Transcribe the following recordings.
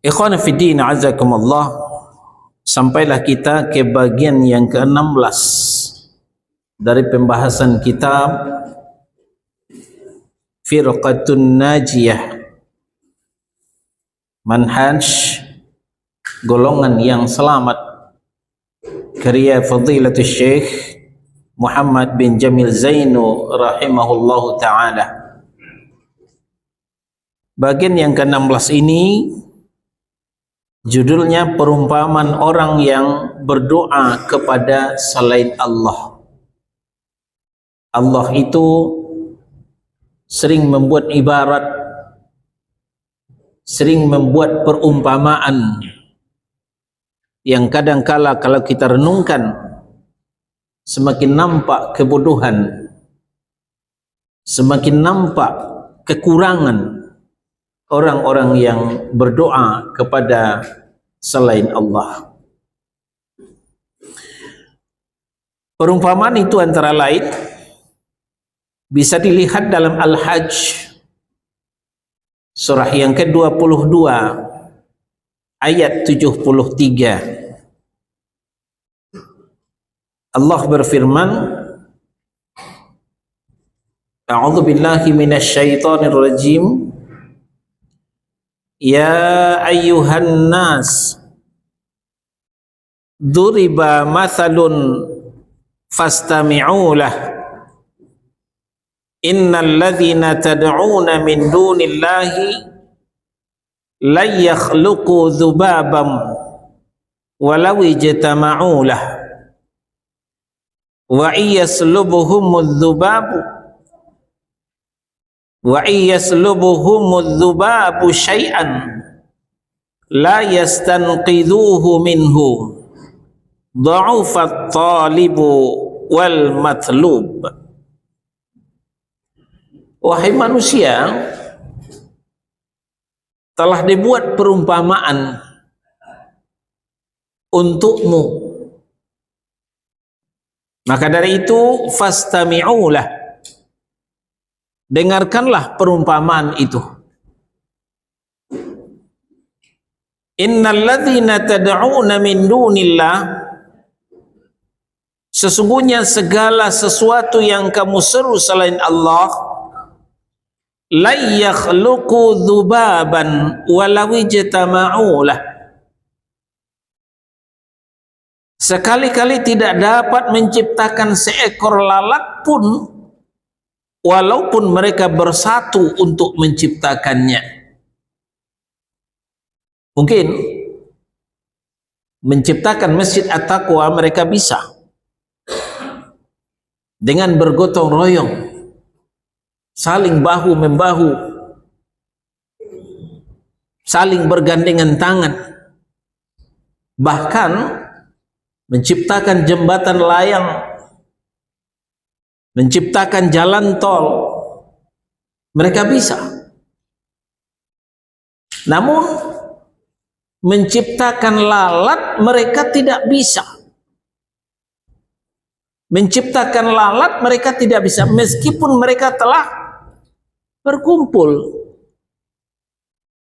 Ikhwan fiddin azakumullah, sampailah kita ke bagian yang ke-16 dari pembahasan kitab Firqatun Najiyah, manhaj golongan yang selamat, karya Fadilatul Syekh Muhammad bin Jamil Zainu rahimahullahu ta'ala. Bagian yang ke-16 ini judulnya perumpamaan orang yang berdoa kepada selain Allah. Allah itu sering membuat ibarat, sering membuat perumpamaan yang kadangkala kalau kita renungkan semakin nampak kebodohan, semakin nampak kekurangan orang-orang yang berdoa kepada selain Allah. Perumpamaan itu antara lain bisa dilihat dalam Al-Hajj surah yang ke-22 ayat 73. Allah berfirman, A'udzu billahi minasy syaithanir rajim. Ya ayyuhan nas, duriba mathalun fastami'u lah. Innal ladzina tad'una min dunillahi la yakhluqu dzubabam walau ijtama'u lah. Wa iyaslubuhumudz dzubabu syai'an la yastanqidhuhu minhu dha'ufat talibu wal matlub. Wahai manusia, telah dibuat perumpamaan untukmu, maka dari itu fastami'ulah, dengarkanlah perumpamaan itu. Innal ladzina tad'una min dunillah, sesungguhnya segala sesuatu yang kamu seru selain Allah, la yakhluqu dzubaban walau ijtama'u lah, sekali-kali tidak dapat menciptakan seekor lalat pun walaupun mereka bersatu untuk menciptakannya. Mungkin menciptakan Masjid At-Taqwa mereka bisa dengan bergotong royong, saling bahu-membahu, saling bergandengan tangan, bahkan menciptakan jembatan layang, menciptakan jalan tol, mereka bisa. Namun menciptakan lalat mereka tidak bisa. Menciptakan lalat mereka tidak bisa, meskipun mereka telah berkumpul.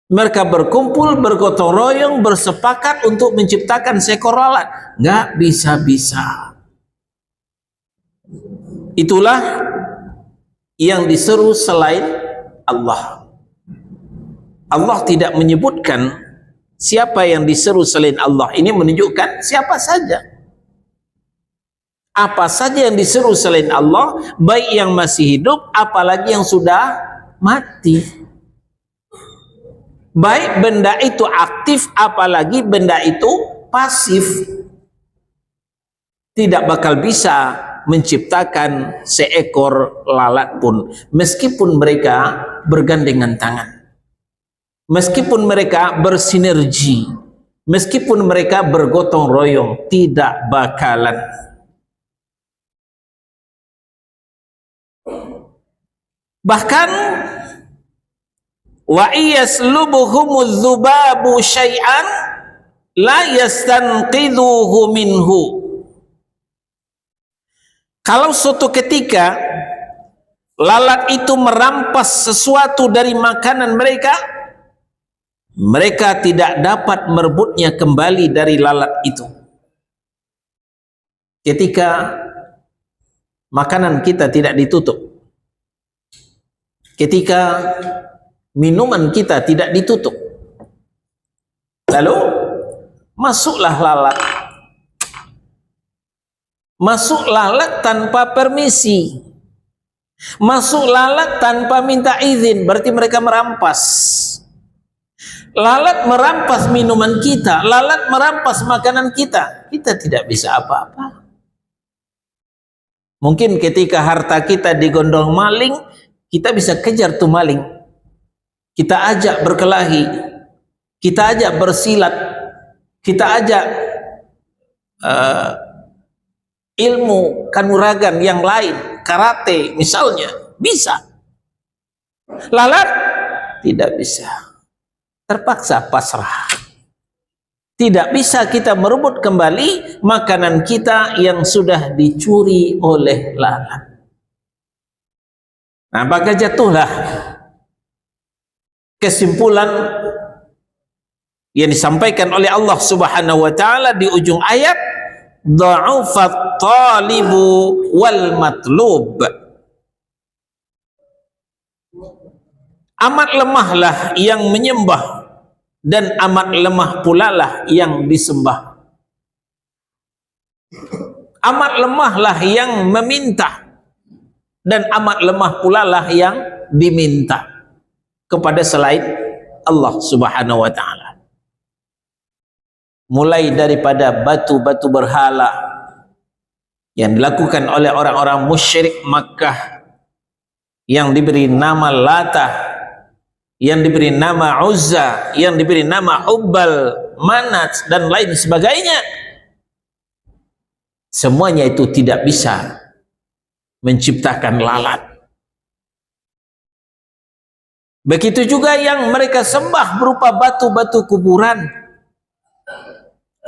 Mereka berkumpul, bergotong royong, bersepakat untuk menciptakan seekor lalat. Nggak bisa-bisa. Itulah yang diseru selain Allah. Allah tidak menyebutkan siapa yang diseru selain Allah. Ini menunjukkan siapa saja. Apa saja yang diseru selain Allah, baik yang masih hidup, apalagi yang sudah mati. Baik benda itu aktif, apalagi benda itu pasif. Tidak bakal bisa menciptakan seekor lalat pun, meskipun mereka bergandengan tangan, meskipun mereka bersinergi, meskipun mereka bergotong royong, tidak bakalan. Bahkan wa iyaslubuhumudz dzubabu syai'an la yastanqidhuhu minhu. Kalau suatu ketika lalat itu merampas sesuatu dari makanan mereka, mereka tidak dapat merebutnya kembali dari lalat itu. Ketika makanan kita tidak ditutup, ketika minuman kita tidak ditutup, lalu masuklah lalat. Masuk lalat tanpa permisi, masuk lalat tanpa minta izin, berarti mereka merampas. Lalat merampas minuman kita, lalat merampas makanan kita, kita tidak bisa apa-apa. Mungkin ketika harta kita digondol maling, kita bisa kejar tuh maling, kita ajak berkelahi, kita ajak bersilat, kita ajak ilmu kanuragan yang lain, karate misalnya, bisa. Lalat tidak bisa, terpaksa pasrah. Tidak bisa kita merebut kembali makanan kita yang sudah dicuri oleh lalat. Nah, maka jatuhlah kesimpulan yang disampaikan oleh Allah Subhanahu wa taala di ujung ayat, dha'ufat talibu wal matlub. Amat lemahlah yang menyembah dan amat lemah pula lah yang disembah. Amat lemahlah yang meminta dan amat lemah pula lah yang diminta kepada selain Allah Subhanahu wa taala. Mulai daripada batu-batu berhala yang dilakukan oleh orang-orang musyrik Makkah yang diberi nama Lata, yang diberi nama Uzza, yang diberi nama Hubbal, Manat dan lain sebagainya. Semuanya itu tidak bisa menciptakan lalat. Begitu juga yang mereka sembah berupa batu-batu kuburan.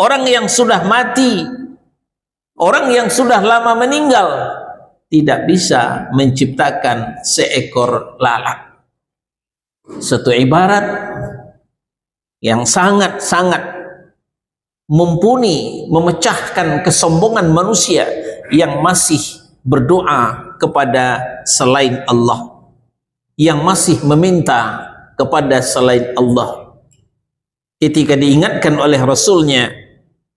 Orang yang sudah mati, orang yang sudah lama meninggal, tidak bisa menciptakan seekor lalat. Satu ibarat yang sangat-sangat mumpuni memecahkan kesombongan manusia yang masih berdoa kepada selain Allah, yang masih meminta kepada selain Allah. Ketika diingatkan oleh Rasulnya,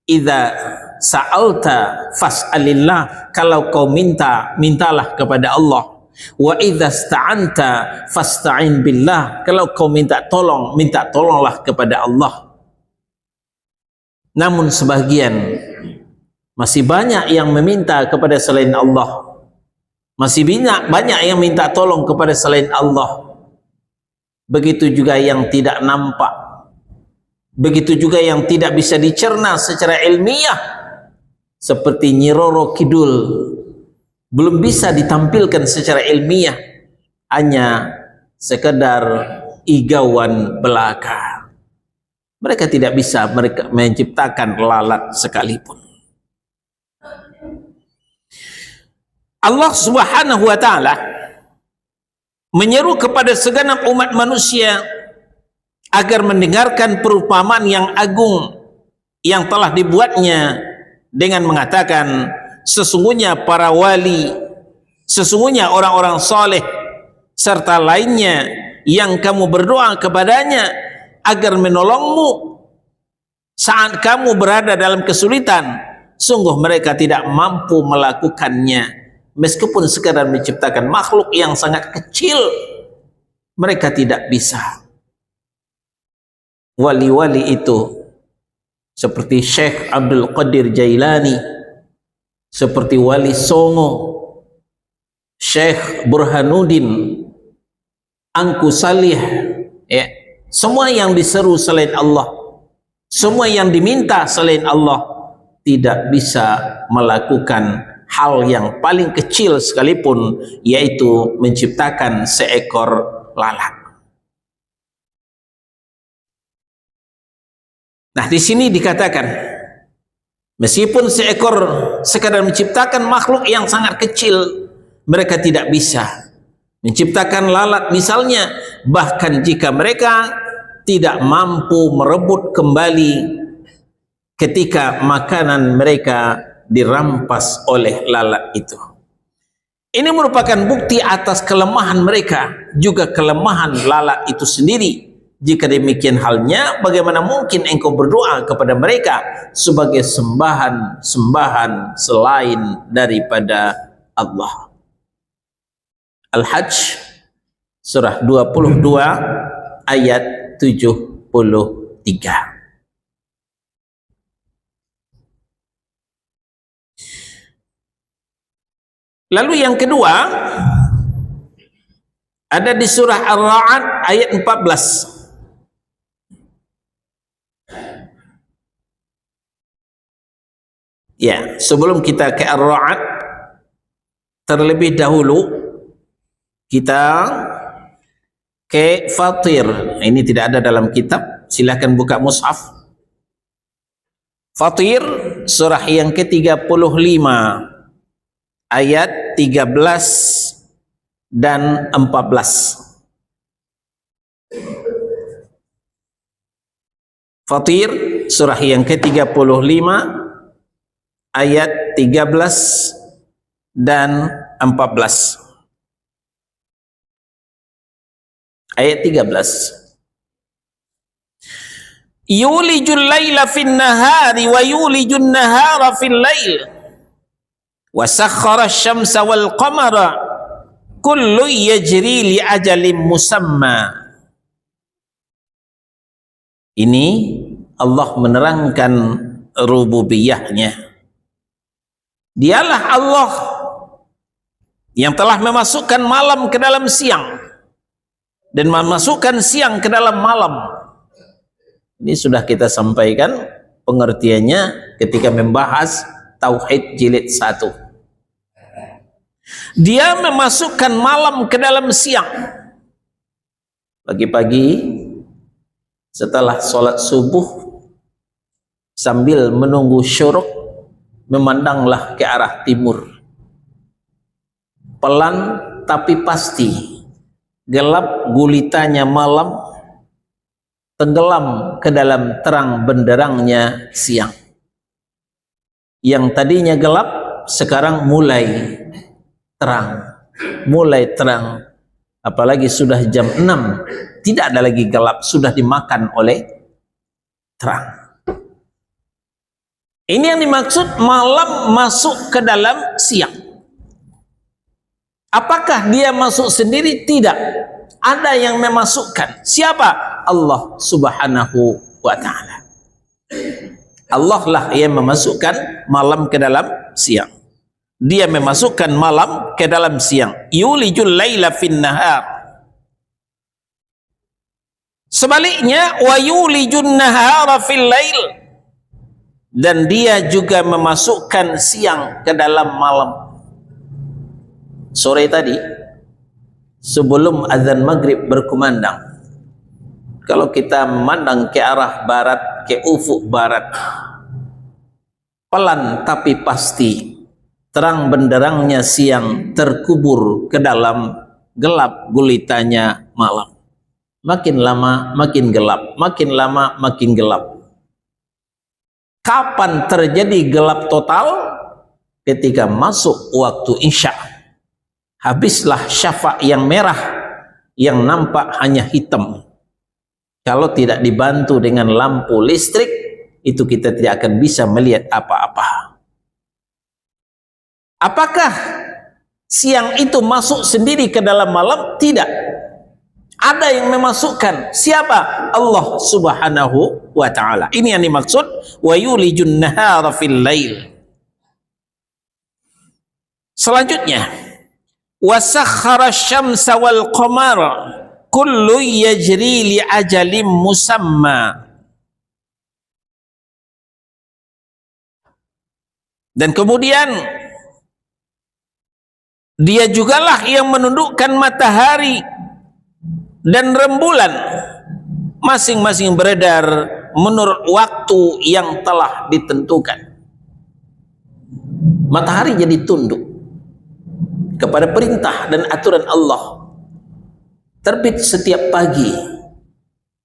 idza sa'alta fas'alillah, kalau kau minta, mintalah kepada Allah. Wa idza sta'anta fasta'in billah, kalau kau minta tolong, minta tolonglah kepada Allah. Namun sebagian masih banyak yang meminta kepada selain Allah, masih banyak yang minta tolong kepada selain Allah. Begitu juga yang tidak nampak, begitu juga yang tidak bisa dicerna secara ilmiah, seperti Nyi Roro Kidul, belum bisa ditampilkan secara ilmiah, hanya sekedar igauan belaka. Mereka tidak bisa menciptakan lalat sekalipun. Allah Subhanahu wa taala menyeru kepada segenap umat manusia agar mendengarkan perumpamaan yang agung yang telah dibuatnya dengan mengatakan, sesungguhnya para wali, sesungguhnya orang-orang saleh serta lainnya yang kamu berdoa kepadanya agar menolongmu saat kamu berada dalam kesulitan, sungguh mereka tidak mampu melakukannya. Meskipun sekadar menciptakan makhluk yang sangat kecil, mereka tidak bisa. Wali-wali itu seperti Syekh Abdul Qadir Jailani, seperti Wali Songo, Syekh Burhanuddin, Angku Salih, ya, semua yang diseru selain Allah, semua yang diminta selain Allah, tidak bisa melakukan hal yang paling kecil sekalipun, yaitu menciptakan seekor lalat. Nah, di sini dikatakan, meskipun seekor sekadar menciptakan makhluk yang sangat kecil, mereka tidak bisa menciptakan lalat misalnya. Bahkan jika mereka tidak mampu merebut kembali ketika makanan mereka dirampas oleh lalat itu. Ini merupakan bukti atas kelemahan mereka, juga kelemahan lalat itu sendiri. Jika demikian halnya, bagaimana mungkin engkau berdoa kepada mereka sebagai sembahan-sembahan selain daripada Allah. Al-Hajj surah 22 ayat 73. Lalu yang kedua ada di surah Ar-Ra'd ayat 14. Ya, sebelum kita ke Ar-Ra'd, terlebih dahulu kita ke Fatir. Ini tidak ada dalam kitab, silakan buka mushaf. Fatir surah yang ke-35 ayat 13 dan 14. Fatir surah yang ke-35 ayat 13 dan 14. Ayat 13. Yulijul laila fin nahari wa yulijun nahara fil lail wa sakhkhara asy-syamsa wal qamara kullu yajri li ajalin musamma. Ini Allah menerangkan rububiyahnya. Dialah Allah yang telah memasukkan malam ke dalam siang dan memasukkan siang ke dalam malam. Ini sudah kita sampaikan pengertiannya ketika membahas Tauhid jilid 1. Dia memasukkan malam ke dalam siang. Pagi-pagi setelah sholat subuh, sambil menunggu syuruk, memandanglah ke arah timur. Pelan tapi pasti, gelap gulitanya malam, tenggelam ke dalam terang benderangnya siang. Yang tadinya gelap sekarang mulai terang, apalagi sudah jam 6, tidak ada lagi gelap, sudah dimakan oleh terang. Ini yang dimaksud malam masuk ke dalam siang. Apakah dia masuk sendiri? Tidak. Ada yang memasukkan. Siapa? Allah subhanahu wa ta'ala. Allah lah yang memasukkan malam ke dalam siang. Dia memasukkan malam ke dalam siang. Yulijul laila fin nahar. Sebaliknya, wa yulijun nahara fil lail. Dan dia juga memasukkan siang ke dalam malam. Sore tadi, sebelum azan maghrib berkumandang, kalau kita memandang ke arah barat, ke ufuk barat, pelan tapi pasti, terang benderangnya siang terkubur ke dalam gelap gulitanya malam. Makin lama makin gelap, makin lama makin gelap. Kapan terjadi gelap total? Ketika masuk waktu Isya. Habislah syafaq yang merah, yang nampak hanya hitam. Kalau tidak dibantu dengan lampu listrik, itu kita tidak akan bisa melihat apa-apa. Apakah siang itu masuk sendiri ke dalam malam? Tidak. Ada yang memasukkan. Siapa? Allah subhanahu wa ta'ala. Ini yang dimaksud wa yulijun nahara fil lail. Selanjutnya, wa sakhkhara asy-syamsa wal qamara kullu yajri li ajalin musamma. Dan kemudian dia jugalah yang menundukkan matahari dan rembulan, masing-masing beredar menurut waktu yang telah ditentukan. Matahari jadi tunduk kepada perintah dan aturan Allah. Terbit setiap pagi,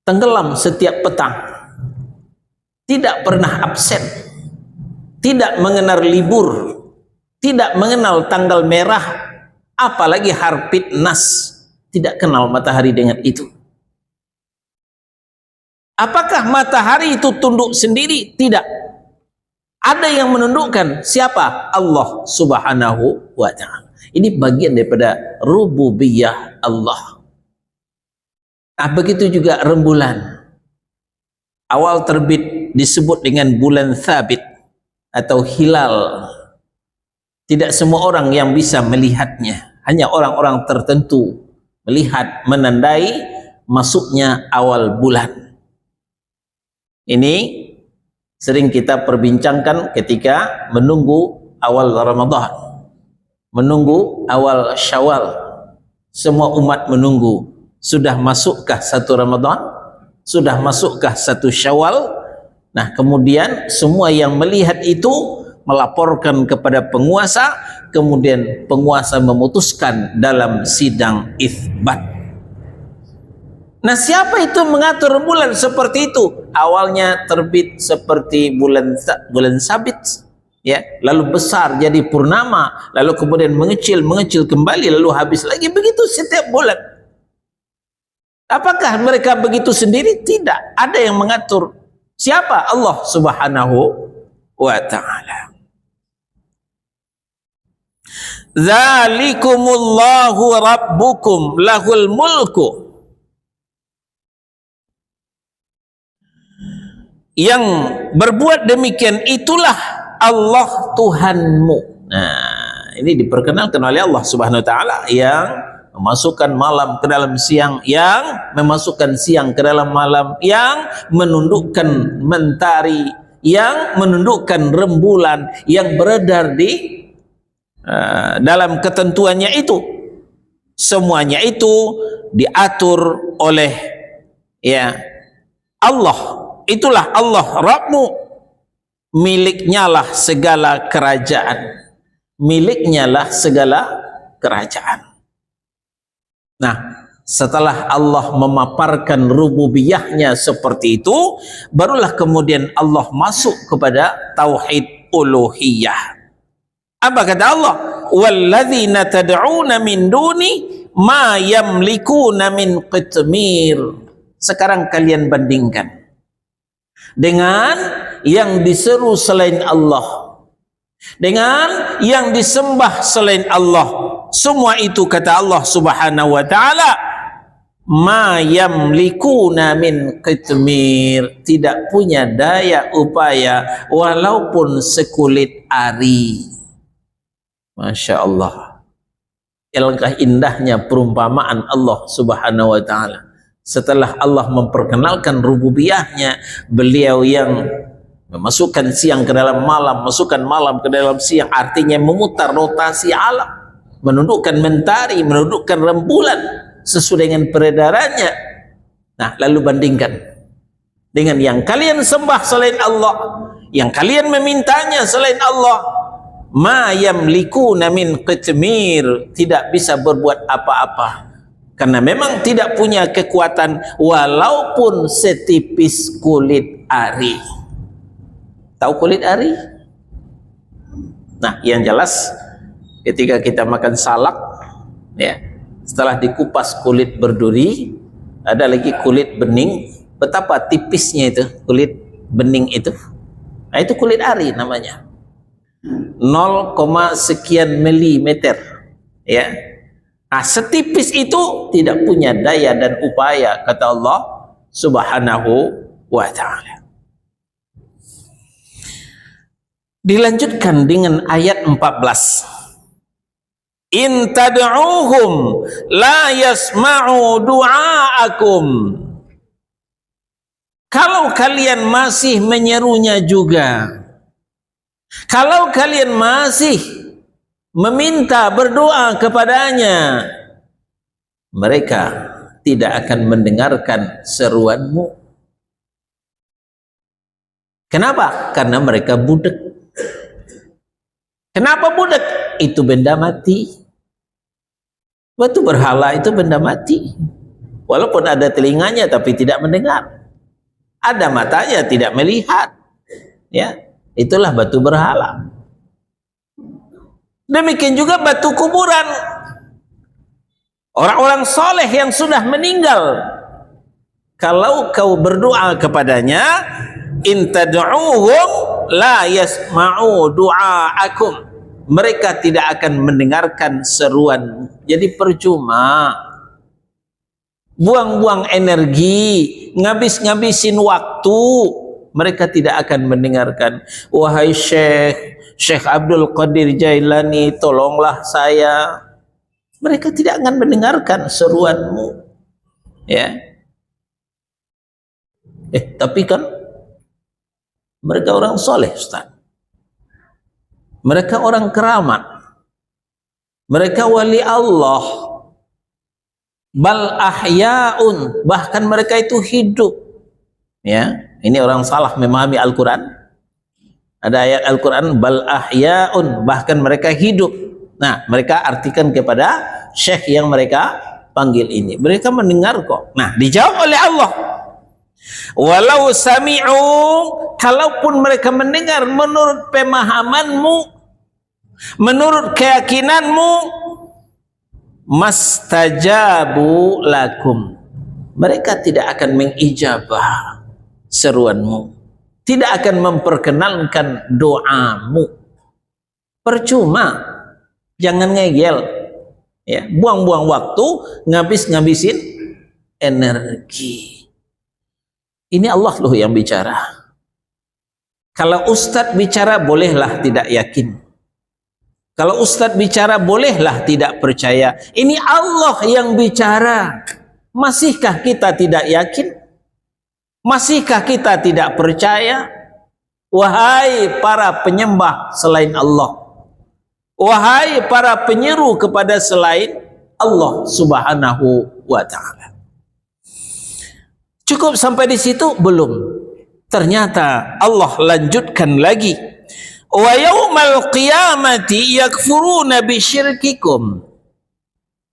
tenggelam setiap petang, tidak pernah absen, tidak mengenal libur, tidak mengenal tanggal merah, apalagi Harpit Nas, tidak kenal matahari dengan itu. Apakah matahari itu tunduk sendiri? Tidak. Ada yang menundukkan. Siapa? Allah Subhanahu wa ta'ala. Ini bagian daripada rububiyah Allah. Nah, begitu juga rembulan. Awal terbit disebut dengan bulan Thabit atau hilal. Tidak semua orang yang bisa melihatnya. Hanya orang-orang tertentu melihat, menandai masuknya awal bulan. Ini sering kita perbincangkan ketika menunggu awal Ramadan, menunggu awal Syawal. Semua umat menunggu, sudah masukkah satu Ramadan? Sudah masukkah satu Syawal? Nah, kemudian semua yang melihat itu melaporkan kepada penguasa, kemudian penguasa memutuskan dalam sidang itsbat. Nah, siapa itu mengatur bulan seperti itu? Awalnya terbit seperti bulan sabit, ya, lalu besar jadi purnama, lalu kemudian mengecil kembali, lalu habis lagi, begitu setiap bulan. Apakah mereka begitu sendiri? Tidak, ada yang mengatur. Siapa? Allah Subhanahu wa ta'ala. Dzalikumullahu rabbukum lahul mulku. Yang berbuat demikian itulah Allah Tuhanmu. Nah, ini diperkenalkan oleh Allah Subhanahu wa ta'ala yang memasukkan malam ke dalam siang, yang memasukkan siang ke dalam malam, yang menundukkan mentari, yang menundukkan rembulan, yang beredar di dalam ketentuannya itu. Semuanya itu diatur oleh Allah. Itulah Allah Rabbmu, miliknya lah segala kerajaan, miliknya lah segala kerajaan. Nah, setelah Allah memaparkan rububiyahnya seperti itu, barulah kemudian Allah masuk kepada tauhid uluhiyah. Apa kata Allah? Walladzina tad'una min duni ma yamlikuna min qitmir. Sekarang kalian bandingkan dengan yang diseru selain Allah, dengan yang disembah selain Allah. Semua itu kata Allah Subhanahu wa ta'ala, ma yamlikuna min qitmir, tidak punya daya upaya walaupun sekulit ari. Masya Allah, alangkah indahnya perumpamaan Allah Subhanahu wa ta'ala. Setelah Allah memperkenalkan rububiyahnya, beliau yang memasukkan siang ke dalam malam, masukkan malam ke dalam siang, artinya memutar rotasi alam, menundukkan mentari, menundukkan rembulan sesuai dengan peredarannya. Nah, lalu bandingkan dengan yang kalian sembah selain Allah, yang kalian memintanya selain Allah. Ma yamlikuna min qitmir, tidak bisa berbuat apa-apa, karena memang tidak punya kekuatan walaupun setipis kulit ari. Tahu kulit ari? Nah, yang jelas ketika kita makan salak, ya, setelah dikupas kulit berduri, ada lagi kulit bening. Betapa tipisnya itu kulit bening itu. Nah, itu kulit ari namanya. 0, sekian milimeter, ya. Nah, setipis itu tidak punya daya dan upaya, kata Allah Subhanahu wa ta'ala. Dilanjutkan dengan ayat 14. In tad'uuhum la yasma'u du'aakum. Kalau kalian masih menyerunya juga, kalau kalian masih meminta berdoa kepadanya, mereka tidak akan mendengarkan seruanmu. Kenapa? Karena mereka budak. Kenapa budak? Itu benda mati. Batu berhala itu benda mati. Walaupun ada telinganya tapi tidak mendengar, ada matanya tidak melihat. Ya, itulah batu berhala. Demikian juga batu kuburan. Orang-orang soleh yang sudah meninggal, kalau kau berdoa kepadanya, in tad'uuhum la yasma'u du'aakum, mereka tidak akan mendengarkan seruanmu. Jadi percuma buang-buang energi, ngabis-ngabisin waktu, mereka tidak akan mendengarkan. Wahai Syekh Abdul Qadir Jailani, tolonglah saya. Mereka tidak akan mendengarkan seruanmu. Ya. Tapi kan mereka orang soleh, Ustaz. Mereka orang keramat. Mereka wali Allah. Bal ahya'un, bahkan mereka itu hidup. Ya, ini orang salah memahami Al-Quran. Ada ayat Al-Quran, bal ahya'un, bahkan mereka hidup. Nah, mereka artikan kepada syekh yang mereka panggil ini. Mereka mendengar kok. Nah, dijawab oleh Allah. Walau sami'u, kalaupun mereka mendengar menurut pemahamanmu, menurut keyakinanmu, mastajabu lakum, mereka tidak akan mengijabah seruanmu, tidak akan memperkenankan doamu. Percuma, jangan ngeyel, ya, buang-buang waktu, ngabis-ngabisin energi. Ini Allah loh yang bicara. Kalau ustadz bicara bolehlah tidak yakin. Kalau ustadz bicara bolehlah tidak percaya. Ini Allah yang bicara. Masihkah kita tidak yakin? Masihkah kita tidak percaya? Wahai para penyembah selain Allah, wahai para penyeru kepada selain Allah Subhanahu wa ta'ala. Cukup sampai di situ? Belum. Ternyata Allah lanjutkan lagi. Wa yaumal qiyamati yakfuruna bisyirkikum.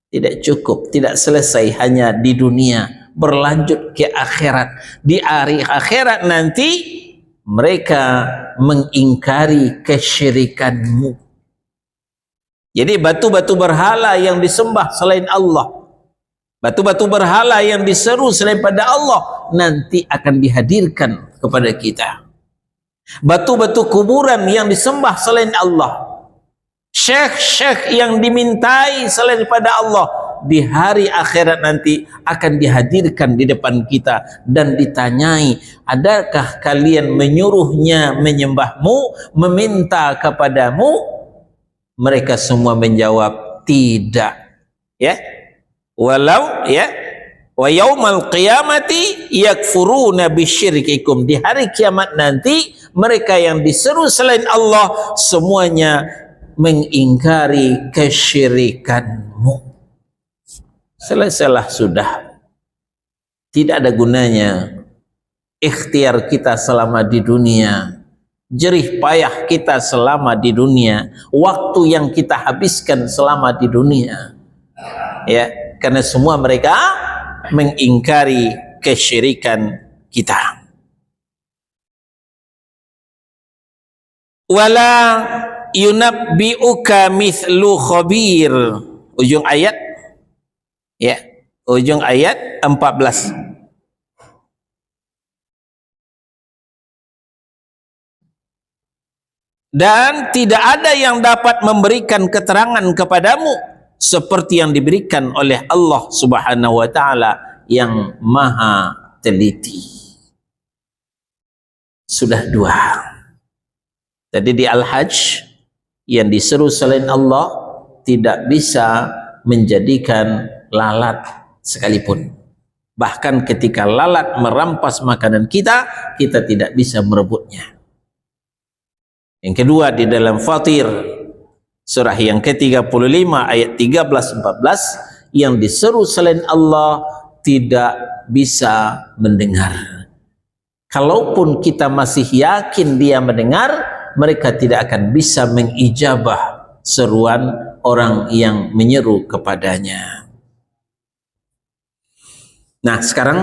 Tidak cukup, tidak selesai hanya di dunia, berlanjut ke akhirat. Di hari akhirat nanti mereka mengingkari kesyirikanmu. Jadi batu-batu berhala yang disembah selain Allah, batu-batu berhala yang diseru selain pada Allah, nanti akan dihadirkan kepada kita. Batu-batu kuburan yang disembah selain Allah, syekh-syekh yang dimintai selain pada Allah, di hari akhirat nanti akan dihadirkan di depan kita dan ditanyai, adakah kalian menyuruhnya menyembahmu, meminta kepadamu? Mereka semua menjawab tidak. Ya, walau, ya, wa yaumal qiyamati yakfuruna bisyirkikum, di hari kiamat nanti mereka yang diseru selain Allah semuanya mengingkari kesyirikanmu. Selesailah sudah. Tidak ada gunanya ikhtiar kita selama di dunia, jerih payah kita selama di dunia, waktu yang kita habiskan selama di dunia, ya, karena semua mereka mengingkari kesyirikan kita. Wala yunabbi'uka mithlu khabir, ujung ayat, ya, ujung ayat 14. Dan tidak ada yang dapat memberikan keterangan kepadamu seperti yang diberikan oleh Allah Subhanahu wa ta'ala yang maha teliti. Sudah dua. Tadi di Al-Hajj, yang diseru selain Allah tidak bisa menjadikan lalat sekalipun. Bahkan ketika lalat merampas makanan kita, kita tidak bisa merebutnya. Yang kedua di dalam Fatir, surah yang ke-35 ayat 13-14, yang diseru selain Allah tidak bisa mendengar. Kalaupun kita masih yakin dia mendengar, mereka tidak akan bisa mengijabah seruan orang yang menyeru kepadanya. Nah, sekarang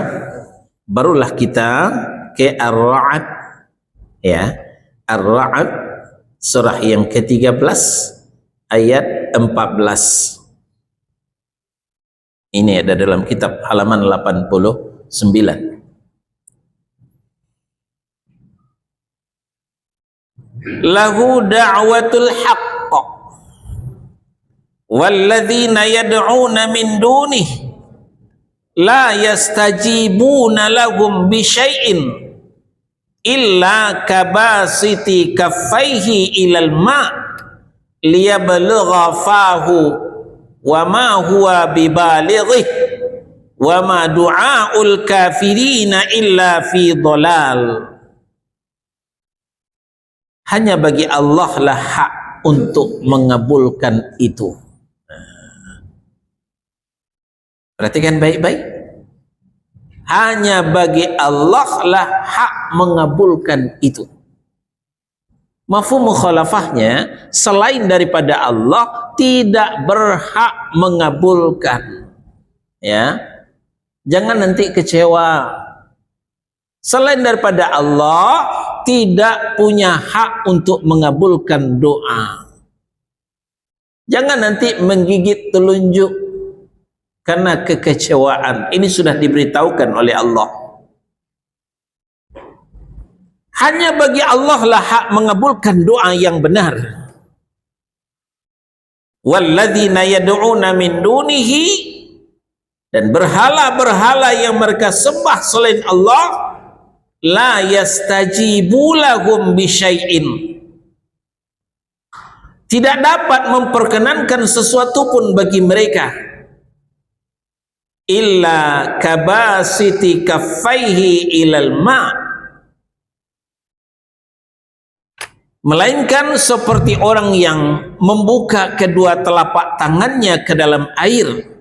barulah kita ke Ar-Ra'd, ya. Ar-Ra'd surah yang ke-13 ayat 14. Ini ada dalam kitab halaman 89. Lahu da'watul haqq walladzina yad'una min dunihi la yastajibuna lahum bisyai'in illa kabasiti kaffaihi ilal ma' liyablugha fahu wa ma huwa bibalighi wa ma du'aul kafirina illa fi dhalal. Hanya bagi Allah lah hak untuk mengabulkan itu. Perhatikan baik-baik. Hanya bagi Allah lah hak mengabulkan itu. Mafhum mukhalafahnya, selain daripada Allah tidak berhak mengabulkan. Ya, jangan nanti kecewa. Selain daripada Allah tidak punya hak untuk mengabulkan doa. Jangan nanti menggigit telunjuk karena kekecewaan. Ini sudah diberitahukan oleh Allah. Hanya bagi Allah lah hak mengabulkan doa yang benar. Walladzina yad'una min dunihi, dan berhala-berhala yang mereka sembah selain Allah, la yastajibu lahum bisyai'in, tidak dapat memperkenankan sesuatu pun bagi mereka, illa kabasiti kaffaihi ilal ma', melainkan seperti orang yang membuka kedua telapak tangannya ke dalam air,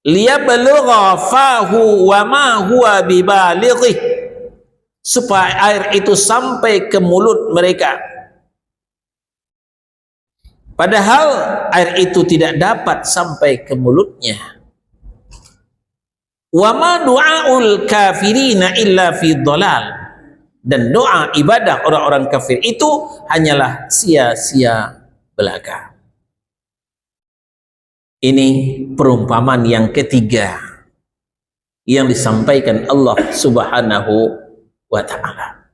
liyablugha fahu wa ma huwa bibalighi, supaya air itu sampai ke mulut mereka, padahal air itu tidak dapat sampai ke mulutnya. Wa ma du'aul kafirina illa fi dhalal, dan doa ibadah orang-orang kafir itu hanyalah sia-sia belaka. Ini perumpamaan yang ketiga yang disampaikan Allah Subhanahu wa ta'ala.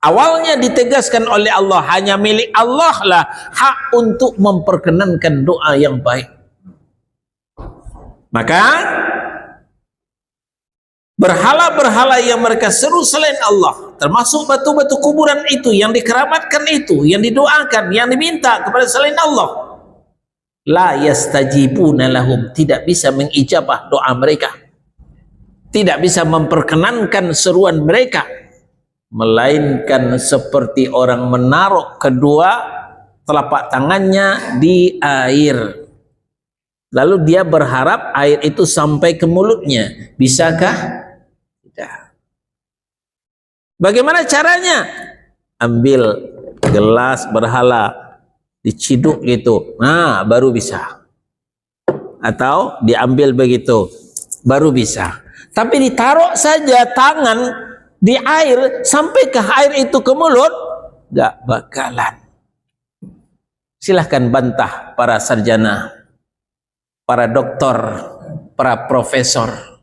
Awalnya ditegaskan oleh Allah, hanya milik Allah lah hak untuk memperkenankan doa yang baik. Maka berhala-berhala yang mereka seru selain Allah, termasuk batu-batu kuburan itu, yang dikeramatkan itu, yang didoakan, yang diminta kepada selain Allah, la yastajibuna lahum, tidak bisa mengijabah doa mereka, tidak bisa memperkenankan seruan mereka, melainkan seperti orang menaruh kedua telapak tangannya di air, lalu dia berharap air itu sampai ke mulutnya. Bisakah? Tidak. Bagaimana caranya? Ambil gelas berhala, diciduk gitu, nah baru bisa. Atau diambil begitu, baru bisa. Tapi ditaruh saja tangan di air, sampai ke air itu ke mulut, gak bakalan. Silahkan bantah para sarjana, para doktor, para profesor.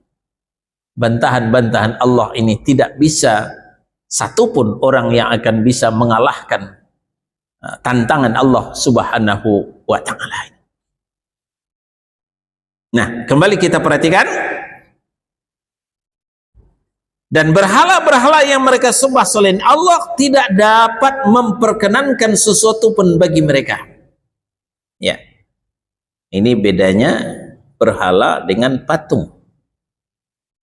Bantahan-bantahan Allah ini tidak bisa satupun orang yang akan bisa mengalahkan tantangan Allah Subhanahu wa ta'ala. Nah, kembali kita perhatikan, dan berhala-berhala yang mereka sembah selain Allah tidak dapat memperkenankan sesuatu pun bagi mereka. Ya, ini bedanya berhala dengan patung.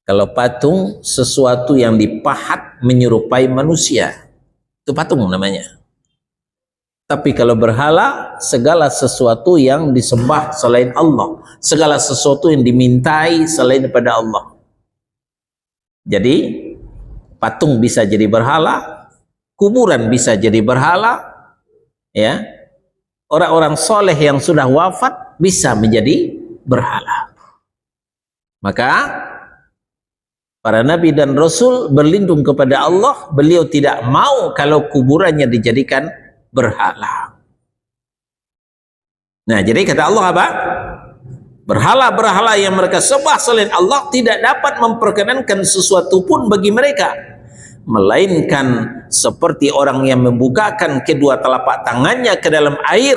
Kalau patung sesuatu yang dipahat menyerupai manusia, itu patung namanya. Tapi kalau berhala, segala sesuatu yang disembah selain Allah, segala sesuatu yang dimintai selain daripada Allah. Jadi patung bisa jadi berhala, kuburan bisa jadi berhala, ya. Orang-orang soleh yang sudah wafat bisa menjadi berhala. Maka para nabi dan rasul berlindung kepada Allah. Beliau tidak mau kalau kuburannya dijadikan berhala. Nah, jadi kata Allah apa? Berhala-berhala yang mereka sembah selain Allah tidak dapat memperkenankan sesuatu pun bagi mereka, melainkan seperti orang yang membukakan kedua telapak tangannya ke dalam air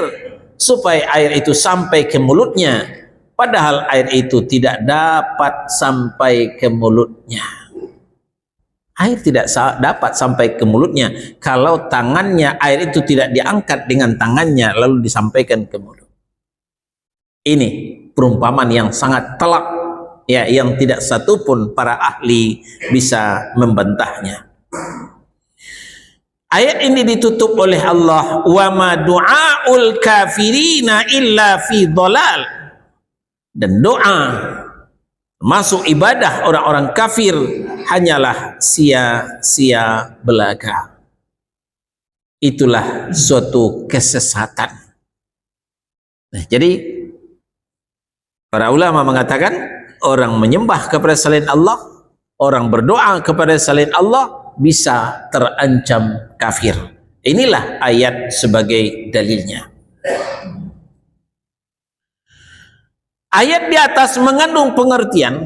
supaya air itu sampai ke mulutnya, padahal air itu tidak dapat sampai ke mulutnya. Air tidak dapat sampai ke mulutnya kalau tangannya, air itu tidak diangkat dengan tangannya lalu disampaikan ke mulut. Ini perumpamaan yang sangat telak, ya, yang tidak satupun para ahli bisa membantahnya. Ayat ini ditutup oleh Allah, wa ma du'aul kafirina illa fi dhalal. Dan doa masuk ibadah orang-orang kafir hanyalah sia-sia belaka. Itulah suatu kesesatan. Nah, jadi para ulama mengatakan orang menyembah kepada selain Allah, orang berdoa kepada selain Allah bisa terancam kafir. Inilah ayat sebagai dalilnya. Ayat di atas mengandung pengertian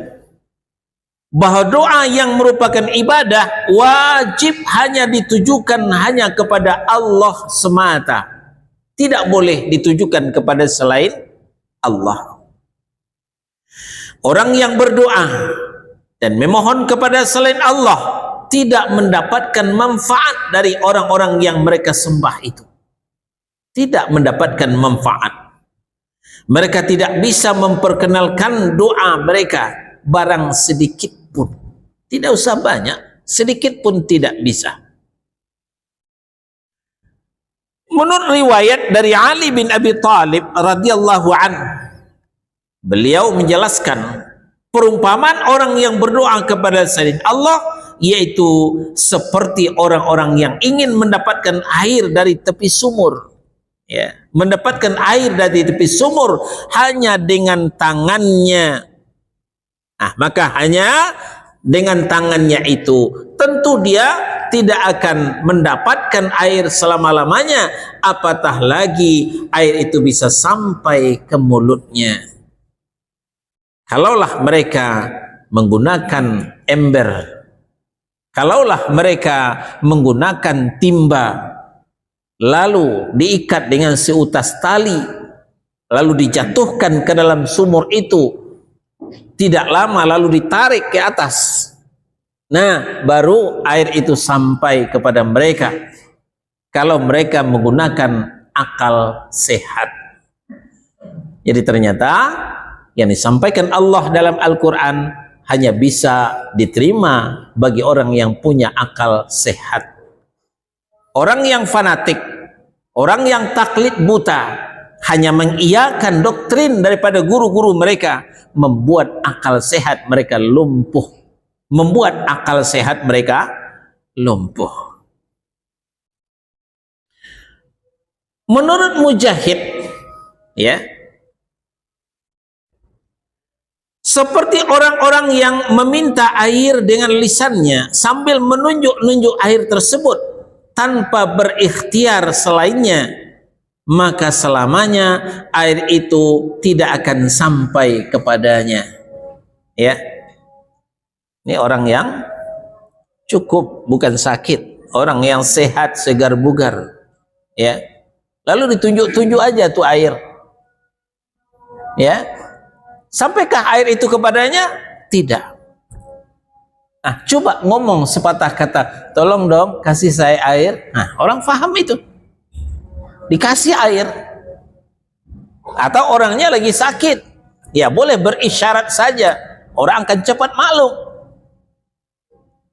bahwa doa yang merupakan ibadah wajib hanya ditujukan hanya kepada Allah semata. Tidak boleh ditujukan kepada selain Allah. Orang yang berdoa dan memohon kepada selain Allah tidak mendapatkan manfaat dari orang-orang yang mereka sembah itu. Tidak mendapatkan manfaat. Mereka tidak bisa memperkenalkan doa mereka barang sedikit pun. Tidak usah banyak, sedikit pun tidak bisa. Menurut riwayat dari Ali bin Abi Thalib radhiyallahu anhu, beliau menjelaskan perumpamaan orang yang berdoa kepada selain Allah yaitu seperti orang-orang yang ingin mendapatkan air dari tepi sumur, ya, mendapatkan air dari tepi sumur hanya dengan tangannya. Nah, maka hanya dengan tangannya itu tentu dia tidak akan mendapatkan air selama-lamanya, apatah lagi air itu bisa sampai ke mulutnya. Kalaulah mereka menggunakan ember, kalaulah mereka menggunakan timba, lalu diikat dengan seutas tali, lalu dijatuhkan ke dalam sumur itu, tidak lama lalu ditarik ke atas, nah baru air itu sampai kepada mereka. Kalau mereka menggunakan akal sehat. Jadi ternyata yang disampaikan Allah dalam Al-Quran hanya bisa diterima bagi orang yang punya akal sehat. Orang yang fanatik, orang yang taklid buta, hanya mengiyakan doktrin daripada guru-guru mereka, membuat akal sehat mereka lumpuh. Membuat akal sehat mereka lumpuh. Menurut Mujahid, ya, seperti orang-orang yang meminta air dengan lisannya sambil menunjuk-nunjuk air tersebut tanpa berikhtiar selainnya, maka selamanya air itu tidak akan sampai kepadanya. Ya, ini orang yang cukup, bukan sakit, orang yang sehat, segar bugar, ya, lalu ditunjuk-tunjuk aja tuh air, ya, sampaikah air itu kepadanya? Tidak. Nah, coba ngomong sepatah kata, tolong dong kasih saya air. Nah, orang paham itu, dikasih air. Atau orangnya lagi sakit, ya boleh berisyarat saja, orang akan cepat maklum.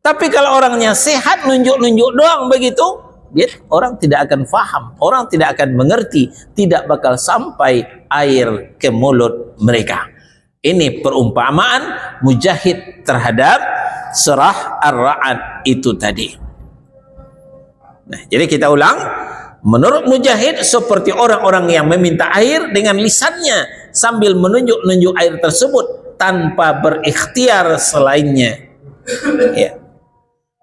Tapi kalau orangnya sehat, nunjuk-nunjuk doang begitu, dia, orang tidak akan faham, orang tidak akan mengerti, tidak bakal sampai air ke mulut mereka. Ini perumpamaan Mujahid terhadap surah Ar-Ra'd itu tadi. Nah, jadi kita ulang. Menurut Mujahid seperti orang-orang yang meminta air dengan lisannya sambil menunjuk-nunjuk air tersebut tanpa berikhtiar selainnya, ya,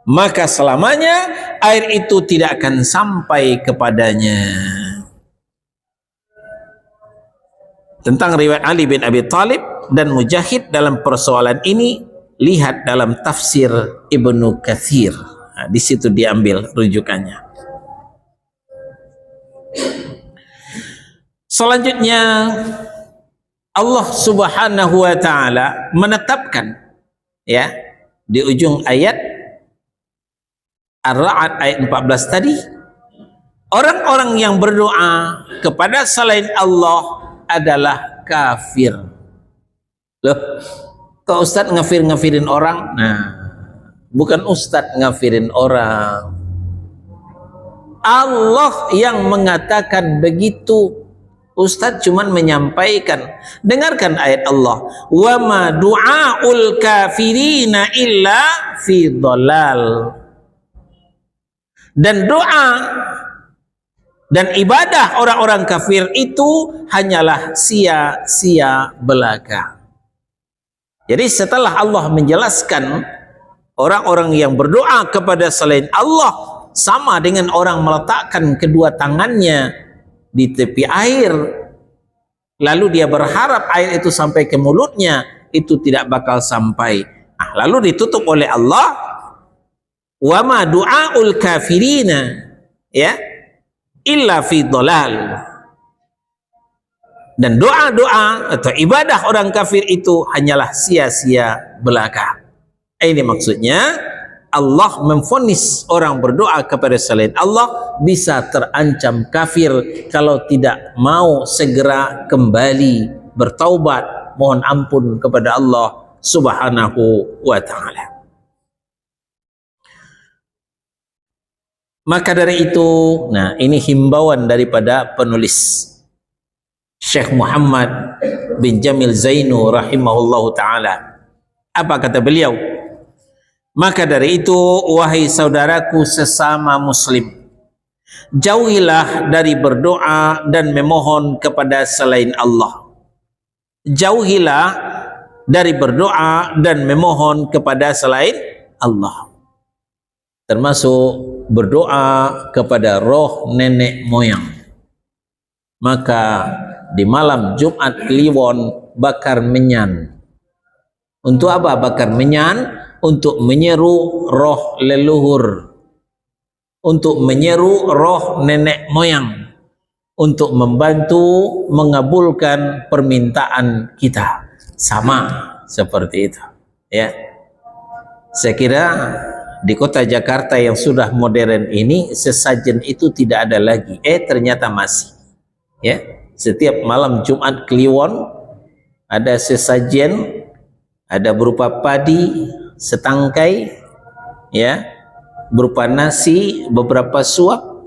maka selamanya air itu tidak akan sampai kepadanya. Tentang riwayat Ali bin Abi Thalib dan Mujahid dalam persoalan ini, lihat dalam tafsir Ibnu Katsir. Nah, di situ diambil rujukannya. Selanjutnya Allah Subhanahu wa taala menetapkan, ya, di ujung ayat Ar-Ra'd ayat 14 tadi, orang-orang yang berdoa kepada selain Allah adalah kafir. Loh, kok Ustaz ngafir-ngafirin orang? Nah, bukan Ustaz ngafirin orang, Allah yang mengatakan begitu. Ustaz cuman menyampaikan. Dengarkan ayat Allah, wa ma du'aul kafirina illa fi dhalal. Dan doa dan ibadah orang-orang kafir itu hanyalah sia-sia belaka. Jadi setelah Allah menjelaskan orang-orang yang berdoa kepada selain Allah sama dengan orang meletakkan kedua tangannya di tepi air, lalu dia berharap air itu sampai ke mulutnya, itu tidak bakal sampai. Nah, lalu ditutup oleh Allah, wa ma du'aul kafirina, ya, illa fi dhalal. Dan doa-doa atau ibadah orang kafir itu hanyalah sia-sia belaka. Ini maksudnya Allah memvonis orang berdoa kepada selain Allah bisa terancam kafir kalau tidak mau segera kembali bertaubat, mohon ampun kepada Allah Subhanahu wa taala. Maka dari itu, nah ini himbauan daripada penulis Syekh Muhammad bin Jamil Zainu rahimahullahu taala. Apa kata beliau? Maka dari itu, wahai saudaraku sesama muslim, jauhilah dari berdoa dan memohon kepada selain Allah. Jauhilah dari berdoa dan memohon kepada selain Allah. Termasuk berdoa kepada roh nenek moyang. Maka di malam Jumat Kliwon bakar menyan. Untuk apa bakar menyan? Untuk menyeru roh leluhur, untuk menyeru roh nenek moyang, untuk membantu mengabulkan permintaan kita. Sama seperti itu, ya. Saya kira di kota Jakarta yang sudah modern ini sesajen itu tidak ada lagi. Ternyata masih, ya. Setiap malam Jumat Kliwon ada sesajen, ada berupa padi setangkai, ya, berupa nasi beberapa suap,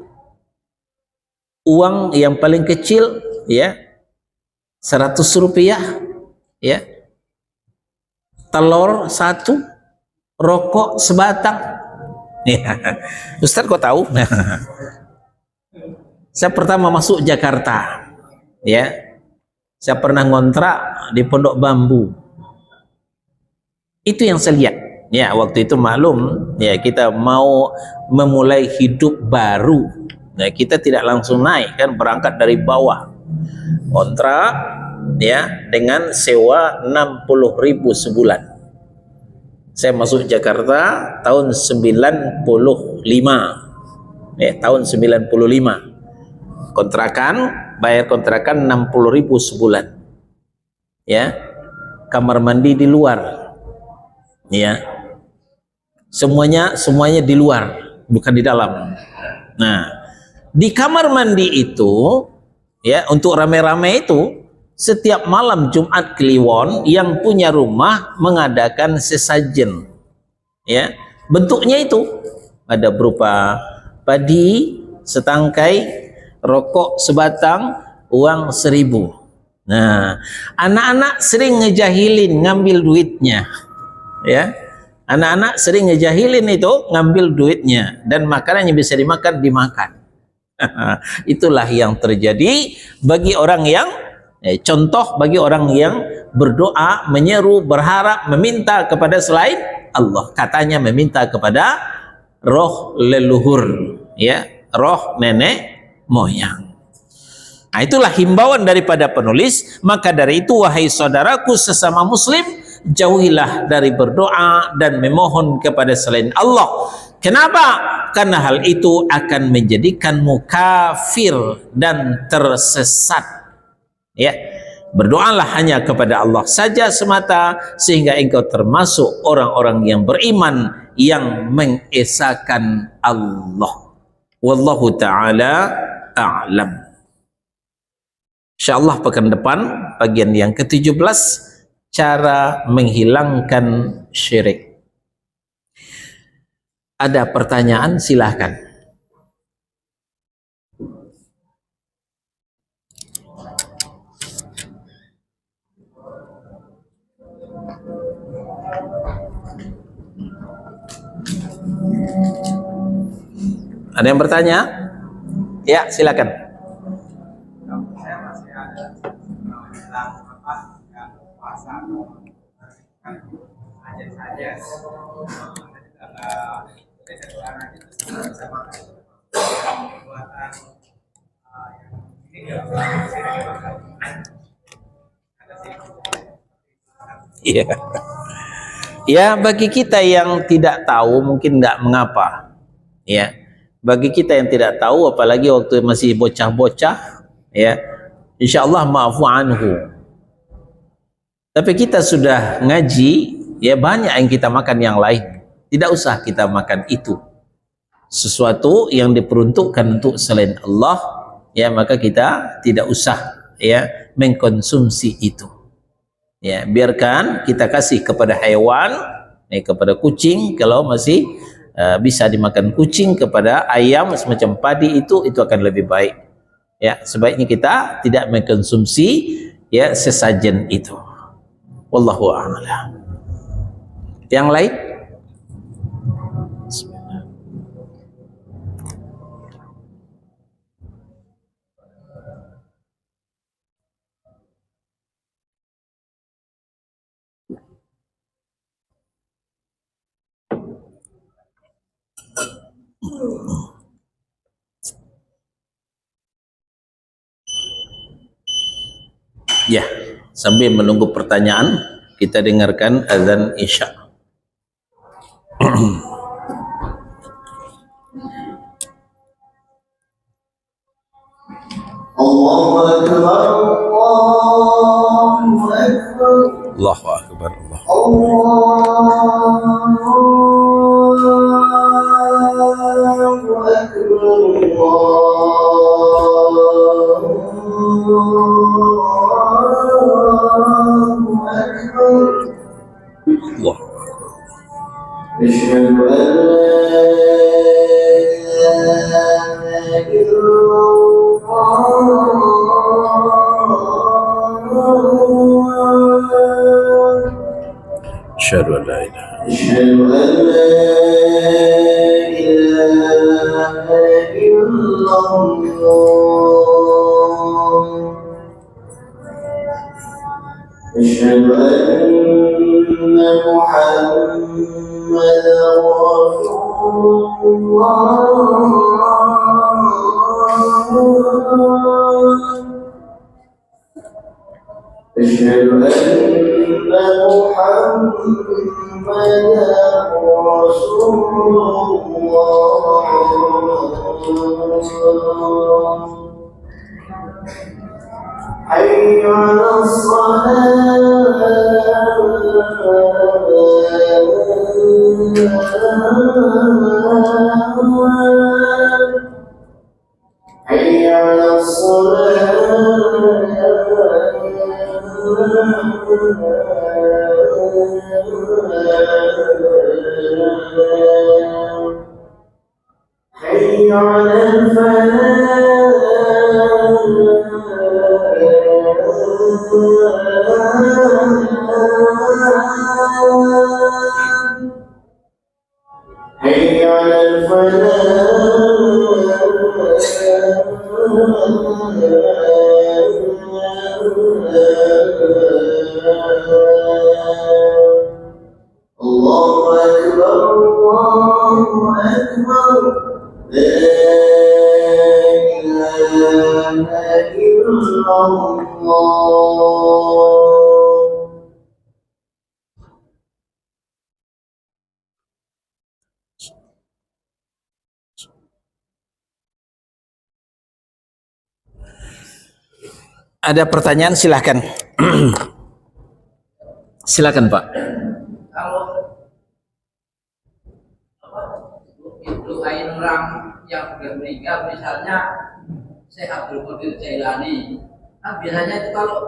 uang yang paling kecil, ya, 100 rupiah, ya, telur 1, rokok sebatang. Ya. Ustaz kok tahu? Saya pertama masuk Jakarta, ya, saya pernah ngontrak di Pondok Bambu. Itu yang saya lihat. Ya, waktu itu maklum, ya, kita mau memulai hidup baru. Nah, kita tidak langsung naik, kan, berangkat dari bawah. Kontrak, ya, dengan sewa 60.000 sebulan. Saya masuk Jakarta tahun 95. Ya, tahun 95. Kontrakan, bayar kontrakan 60.000 sebulan. Ya. Kamar mandi di luar. Ya, semuanya di luar, bukan di dalam. Nah, di kamar mandi itu, ya, untuk rame-rame itu, setiap malam Jumat Kliwon yang punya rumah mengadakan sesajen, ya, bentuknya itu ada berupa padi setangkai, rokok sebatang, uang 1.000. Nah, anak-anak sering ngejahilin ngambil duitnya. Ya, anak-anak sering ngejahilin itu, ngambil duitnya, dan makanan yang bisa dimakan dimakan. Itulah yang terjadi bagi orang yang contoh bagi orang yang berdoa, menyeru, berharap, meminta kepada selain Allah. Katanya meminta kepada roh leluhur, ya, roh nenek moyang. Nah, itulah himbauan daripada penulis. Maka dari itu, wahai saudaraku sesama muslim, jauhilah dari berdoa dan memohon kepada selain Allah. Kenapa? Karena hal itu akan menjadikanmu kafir dan tersesat. Ya, berdoalah hanya kepada Allah saja semata, sehingga engkau termasuk orang-orang yang beriman yang mengesahkan Allah. Wallahu ta'ala a'lam. InsyaAllah pekan depan bagian yang ke-17, cara menghilangkan syirik. Ada pertanyaan, silahkan. Ada yang bertanya? Ya, silakan. Saya masih ada tentang apa yang puasa aja saja. Iya. Ya, bagi kita yang tidak tahu mungkin nggak mengapa. Ya, bagi kita yang tidak tahu, apalagi waktu masih bocah-bocah, ya, insya Allah ma'fu anhu. Tapi kita sudah ngaji, ya banyak yang kita makan yang lain. Tidak usah kita makan itu. Sesuatu yang diperuntukkan untuk selain Allah, ya maka kita tidak usah ya mengkonsumsi itu. Ya, biarkan kita kasih kepada hewan, kepada kucing kalau masih bisa dimakan kucing, kepada ayam semacam padi itu akan lebih baik. Ya, sebaiknya kita tidak mengkonsumsi ya sesajen itu. Wallahu a'lam. Yang lain? Bismillah. Ya, sambil menunggu pertanyaan, kita dengarkan azan Isya. Allahu Akbar, Allahu Akbar, Allahu Akbar, Allah. Allahu Akbar, Allahu Akbar. Allah. Asyhadu an la ilaha illallah. Asyhadu an la ilaha أشهد أن لا إله إلا الله. أشهد أن محمدا رسول الله. أشهد أن محمدا رسول الله. حي على الصلاة، حي على الصلاة، حي على الفلاح، حي على الفلاح. لا إله إلا الله. Ada pertanyaan, silahkan. Silakan Pak. Kalau doain orang yang sudah meninggal, misalnya Syekh Abdul Qadir Jailani, kan biasanya itu kalau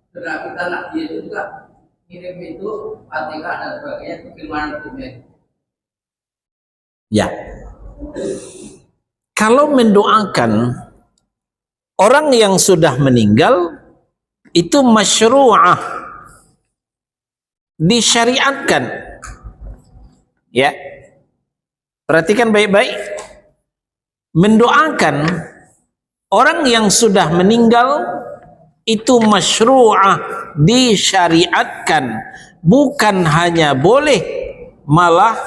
gerak kita nak dia itu juga kirim itu Fatihah dan sebagainya, itu gimana hukumnya? Ya. Kalau mendoakan orang yang sudah meninggal itu masyru'ah, disyariatkan. Ya. Perhatikan baik-baik. Mendoakan orang yang sudah meninggal itu masyru'ah, disyariatkan, bukan hanya boleh, malah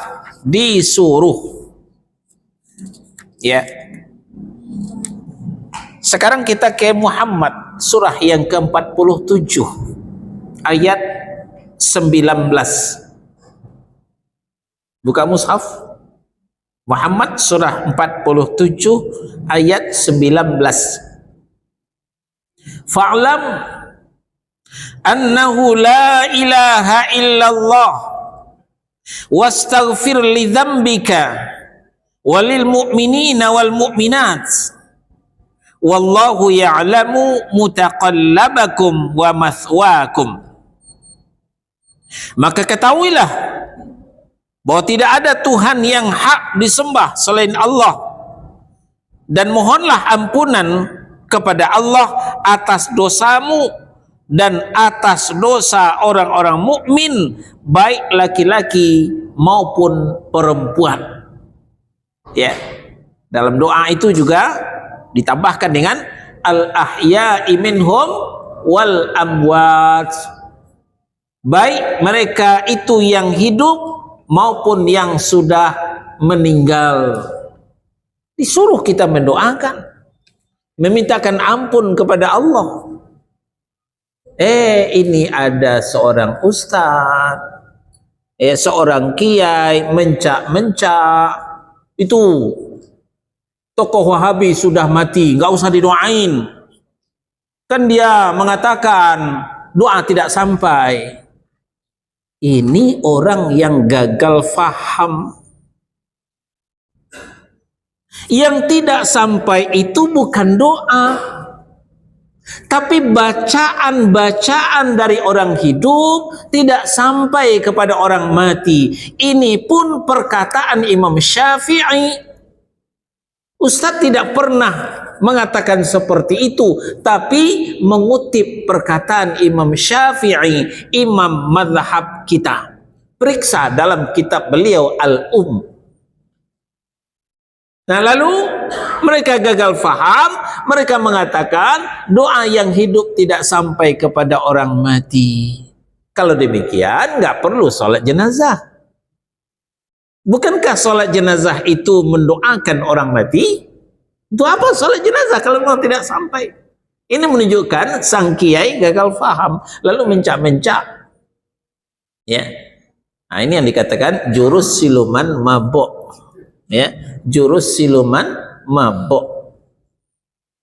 disuruh. Ya. Sekarang kita ke Muhammad, surah yang ke-47 ayat 19. Buka mushaf. Muhammad surah 47 ayat 19. Fa'lam annahu la ilaha illallah wastaghfir li dzambika walil mu'minina wal mu'minat wallahu ya'lamu mutaqallabakum wa mathwaakum. Maka ketahuilah bahwa tidak ada Tuhan yang hak disembah selain Allah, dan mohonlah ampunan kepada Allah atas dosamu dan atas dosa orang-orang mukmin, baik laki-laki maupun perempuan. Ya, dalam doa itu juga ditambahkan dengan al-ahya'i minhum wal amwat, baik mereka itu yang hidup maupun yang sudah meninggal. Disuruh kita mendoakan, memintakan ampun kepada Allah. Ini ada seorang ustaz, seorang kiai mencak-mencak, itu tokoh Wahabi sudah mati, nggak usah didoain. Kan dia mengatakan doa tidak sampai. Ini orang yang gagal faham. Yang tidak sampai itu bukan doa, tapi bacaan-bacaan dari orang hidup tidak sampai kepada orang mati. Ini pun perkataan Imam Syafi'i. Ustadz tidak pernah mengatakan seperti itu, tapi mengutip perkataan Imam Syafi'i, imam mazhab kita. Periksa dalam kitab beliau Al-Um. Nah, lalu mereka gagal faham, mereka mengatakan doa yang hidup tidak sampai kepada orang mati. Kalau demikian, nggak perlu sholat jenazah. Bukankah sholat jenazah itu mendoakan orang mati? Itu apa sholat jenazah kalau memang tidak sampai? Ini menunjukkan sang kiai gagal faham, lalu mencak-mencak. Ya, nah ini yang dikatakan jurus siluman mabok. Ya, jurus siluman mabok.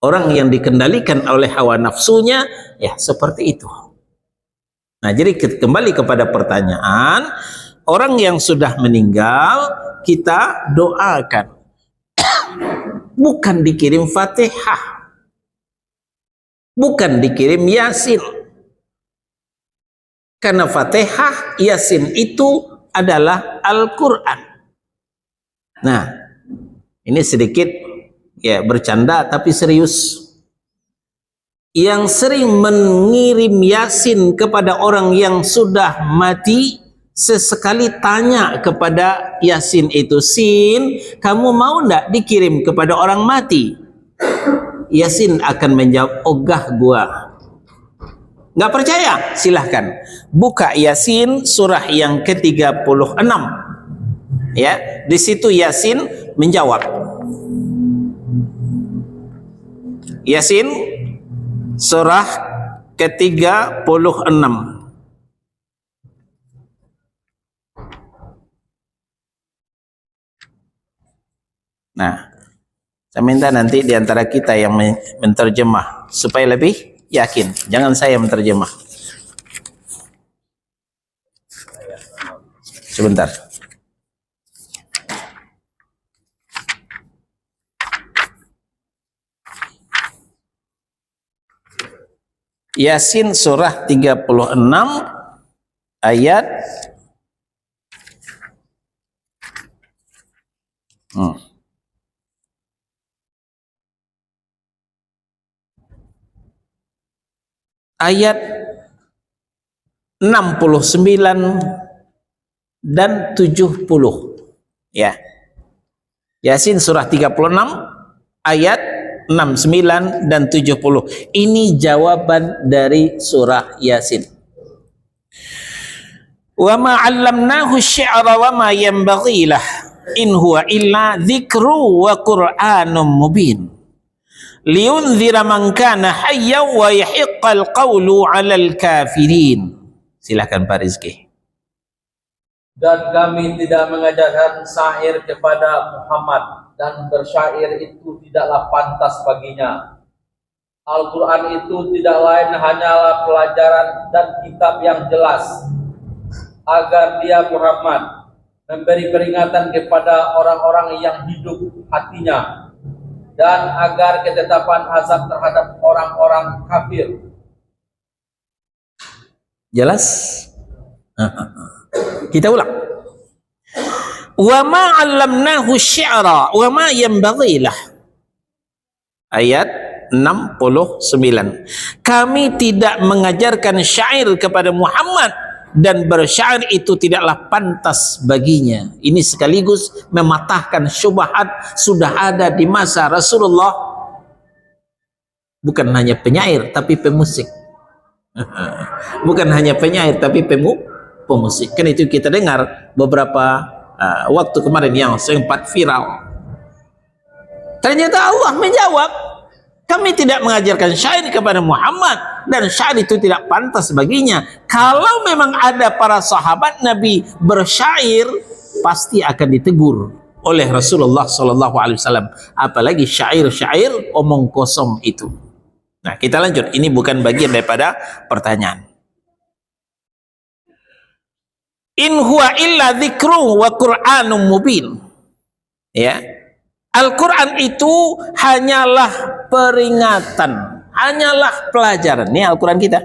Orang yang dikendalikan oleh hawa nafsunya, ya seperti itu. Nah, jadi kembali kepada pertanyaan, orang yang sudah meninggal kita doakan, bukan dikirim Fatihah, bukan dikirim Yasin. Karena Fatihah, Yasin itu adalah Al-Quran. Nah, ini sedikit ya bercanda tapi serius. Yang sering mengirim Yasin kepada orang yang sudah mati, sesekali tanya kepada Yasin itu, Sin, kamu mau ndak dikirim kepada orang mati? Yasin akan menjawab, ogah gua. Nggak percaya? Silahkan buka Yasin surah yang ke-36. Ya, di situ Yasin menjawab. Yasin surah ke-36. Nah, saya minta nanti di antara kita yang menterjemah supaya lebih yakin. Jangan saya menterjemah. Sebentar. Yasin surah 36 ayat ayat 69 dan 70. Ya. Yasin surah 36 ayat 69 dan 70. Ini jawaban dari surah Yasin. Wa ma 'allamnahu asy-syi'ra wa ma yanbaghi lah in huwa illa dzikru wa qur'anum mubin liyunzira man kana hayyan wa yahiqqal qawlu 'alal kafirin. Silakan Pak Rizki. Dan kami tidak mengajarkan syair kepada Muhammad, dan bersyair itu tidaklah pantas baginya. Al-Quran itu tidak lain hanyalah pelajaran dan kitab yang jelas, agar dia Muhammad memberi peringatan kepada orang-orang yang hidup hatinya, dan agar ketetapan azab terhadap orang-orang kafir. Jelas? Kita ulang. Wa ma 'allamnahu asy-syi'ra wa ma yanbaghi lah. Ayat 69. Kami tidak mengajarkan syair kepada Muhammad, dan bersyair itu tidaklah pantas baginya. Ini sekaligus mematahkan syubhat sudah ada di masa Rasulullah. Bukan hanya penyair tapi pemusik. Bukan hanya penyair tapi pemusik. Kan itu kita dengar beberapa waktu kemarin yang sempat viral. Ternyata Allah menjawab, kami tidak mengajarkan syair kepada Muhammad, dan syair itu tidak pantas baginya. Kalau memang ada para sahabat Nabi bersyair, pasti akan ditegur oleh Rasulullah SAW. Apalagi syair-syair omong kosong itu. Nah, kita lanjut. Ini bukan bagian daripada pertanyaan. In huwa illa dzikru wa qur'anum mubin. Ya. Al-Qur'an itu hanyalah peringatan, hanyalah pelajaran. Ini Al-Qur'an kita.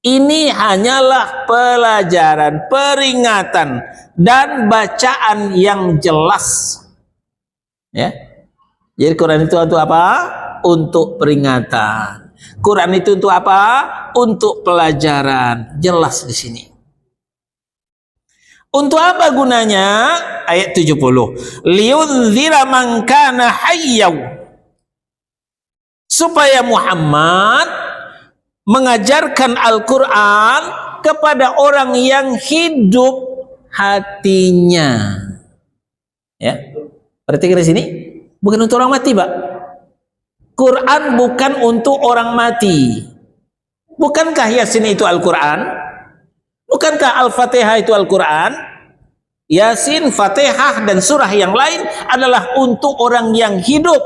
Ini hanyalah pelajaran, peringatan dan bacaan yang jelas. Ya. Jadi Quran itu untuk apa? Untuk peringatan. Quran itu untuk apa? Untuk pelajaran. Jelas di sini. Untuk apa gunanya? Ayat 70. Liyunzira man kana hayyaw. Supaya Muhammad mengajarkan Al-Quran kepada orang yang hidup hatinya. Ya. Perhatikan di sini. Bukan untuk orang mati, Pak. Quran bukan untuk orang mati. Bukankah Yasin itu Al-Quran? Bukankah Al-Fatihah itu Al-Quran? Yasin, Fatihah, dan surah yang lain adalah untuk orang yang hidup.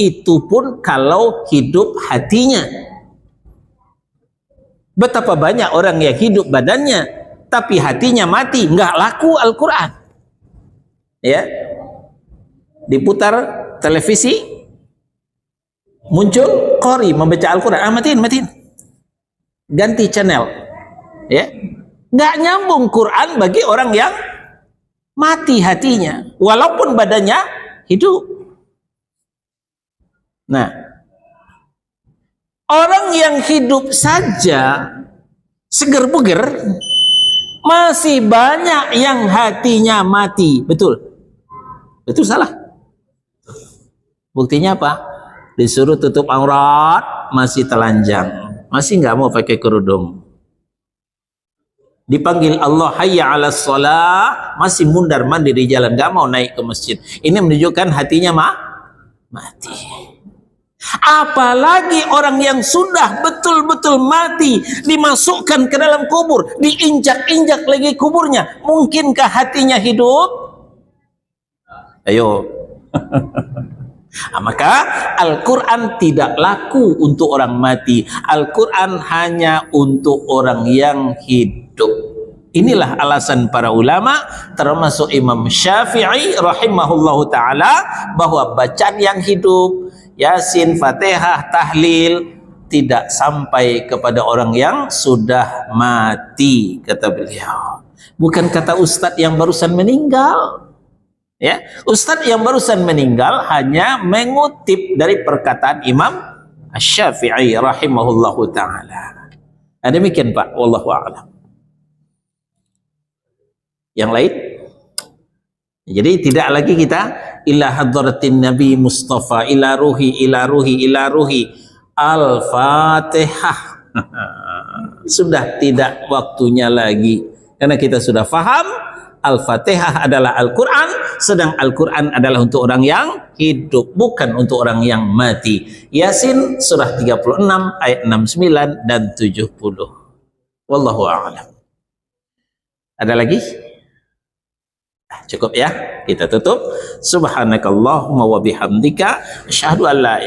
Itu pun kalau hidup hatinya. Betapa banyak orang yang hidup badannya, tapi hatinya mati, nggak laku Al-Quran. Ya, diputar televisi, muncul qori membaca Al-Quran. Matiin. Ganti channel. Ya. Nggak nyambung Quran bagi orang yang mati hatinya, walaupun badannya hidup. Nah, orang yang hidup saja seger buger, masih banyak yang hatinya mati. Betul? Betul salah? Buktinya apa? Disuruh tutup aurat, masih telanjang, masih nggak mau pakai kerudung. Dipanggil Allah hayya 'alas shalah, masih mundar mandir di jalan, enggak mau naik ke masjid. Ini menunjukkan hatinya mati. Apalagi orang yang sudah betul-betul mati, dimasukkan ke dalam kubur, diinjak-injak lagi kuburnya, mungkinkah hatinya hidup? Ayo. Maka Al-Quran tidak laku untuk orang mati. Al-Quran hanya untuk orang yang hidup. Inilah alasan para ulama, termasuk Imam Syafi'i rahimahullahu ta'ala, bahwa bacaan yang hidup, Yasin, Fatihah, Tahlil, tidak sampai kepada orang yang sudah mati, kata beliau. Bukan kata Ustadz yang barusan meninggal. Ya, Ustadz yang barusan meninggal hanya mengutip dari perkataan Imam Asy-Syafi'i rahimahullahu ta'ala. Demikian Pak, wallahu a'lam. Yang lain? Jadi tidak lagi kita ila hadratin Nabi Mustafa ila ruhi Al-Fatihah. Sudah tidak waktunya lagi, karena kita sudah faham Al-Fatihah adalah Al-Quran, sedang Al-Quran adalah untuk orang yang hidup, bukan untuk orang yang mati. Yasin surah 36 ayat 69 dan 70. Wallahu a'lam. Ada lagi? Cukup ya, kita tutup. Subhanakallahumma wa bihamdika asyhadu an la